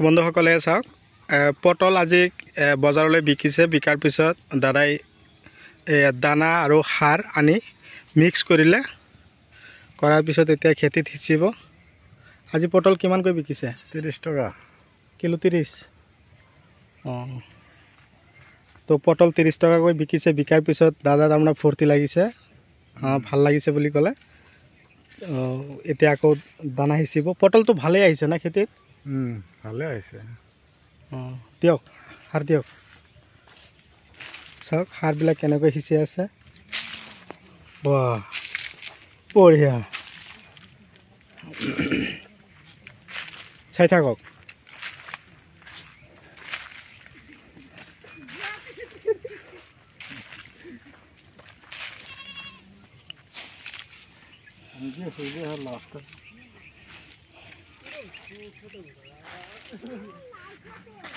বন্ধুসকলে চাওক পটল আজি বজাৰলৈ বিকিছে বিকাৰ পিছত দাদাই দানা আৰু সাৰ আনি মিক্স কৰিলে কৰাৰ পিছত এতিয়া খেতিত সিঁচিব আজি পটল কিমানকৈ বিকিছে 30 টকা কিলো 30 তো পটল 30 টকাকৈ বিকিছে বিকাৰ পিছত দাদা তাৰমানে ফূৰ্তি লাগিছে ভাল লাগিছে বুলি ক'লে এতিয়া আকৌ দানা সিঁচিব পটলটো ভালেই আহিছে না খেতিত ভালে আহিছে দিয়ক সাৰ দিয়ক চাওক সাৰবিলাক কেনেকৈ সিঁচি আছে বাহ বঢ়িয়া চাই থাকক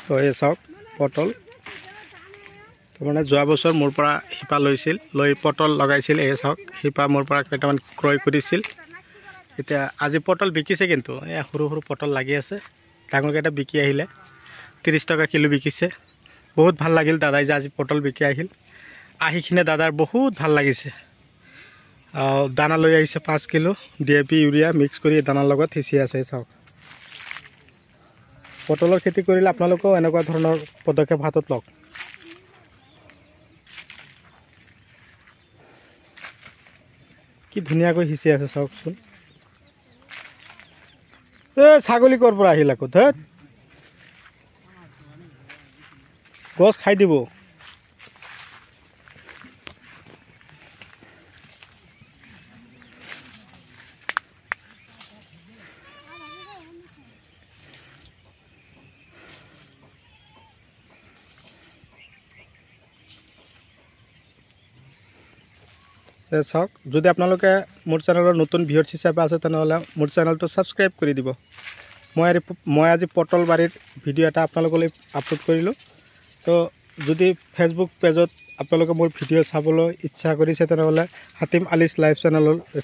তো এই চাওক পটল তাৰমানে যোৱা বছৰ মোৰ পৰা শিপা লৈছিল লৈ পটল লগাইছিল এই চাওক শিপা মোৰ পৰা কেইটামান ক্ৰয় কৰিছিল এতিয়া আজি পটল বিকিছে কিন্তু এই সৰু সৰু পটল লাগি আছে ডাঙৰকেইটা বিকি আহিলে 30 টকা কিলো বিকিছে বহুত ভাল লাগিল দাদাই যে আজি পটল বিকি আহিল আহিখিনে দাদাৰ বহুত ভাল লাগিছে দানা লৈ আহিছে 5 কিলো DAP ইউৰিয়া মিক্স কৰি দানাৰ লগত সিঁচি আছে চাওক পটলৰ খেতি কৰিলে আপোনালোকেও এনেকুৱা ধৰণৰ পদক্ষেপ হাতত লওক কি ধুনীয়াকৈ সিঁচি আছে চাওকচোন ছাগলী ক'ৰ পৰা আহিল আকৌ ধেত গছ খাই দিব চাওক যদি আপোনালোকে মোৰ চেনেলৰ নতুন ভিউয়াৰ্ছ হিচাপে আছে তেনেহ'লে মোৰ চেনেলটো ছাবস্ক্ৰাইব কৰি দিব মই আজি পটল বাৰীৰ ভিডিঅ' এটা আপোনালোকলৈ আপলোড কৰিলোঁ তো যদি ফেচবুক পেজত আপোনালোকে মোৰ ভিডিঅ' চাবলৈ ইচ্ছা কৰিছে তেনেহ'লে হাতিম আলিছ লাইভ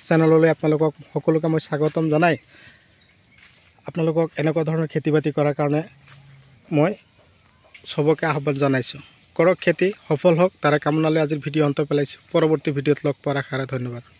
চেনেললৈ আপোনালোকক সকলোকে মই স্বাগতম জনাই আপোনালোকক এনেকুৱা ধৰণৰ খেতি বাতি কৰাৰ কাৰণে মই সবকে আহ্বান জনাইছোঁ কৰক খেতি সফল হওক তাৰে কামনালৈ আজিৰ ভিডিঅ' অন্ত পেলাইছোঁ পৰৱৰ্তী ভিডিঅ'ত লগ পোৱাৰ আশাৰে ধন্যবাদ।